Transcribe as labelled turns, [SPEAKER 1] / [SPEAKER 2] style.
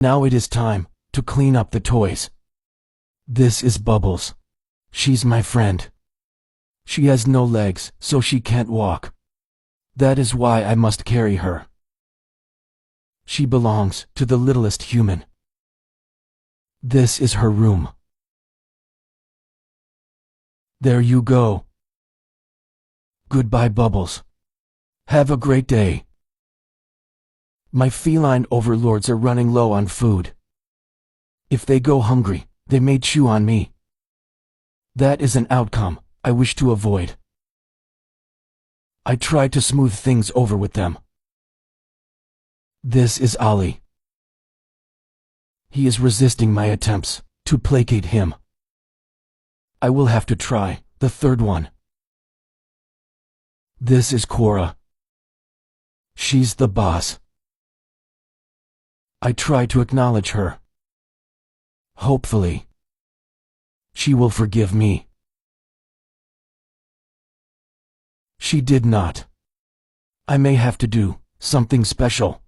[SPEAKER 1] Now it is time to clean up the toys. This is Bubbles. She's my friend. She has no legs, so she can't walk. That is why I must carry her. She belongs to the littlest human. This is her room. There you go. Goodbye, Bubbles. Have a great day. My feline overlords are running low on food. If they go hungry, they may chew on me. That is an outcome I wish to avoid. I try to smooth things over with them. This is Ollie. He is resisting my attempts to placate him. I will have to try the third one. This is Cora. She's the boss. I try to acknowledge her. Hopefully, she will forgive me. She did not. I may have to do something special.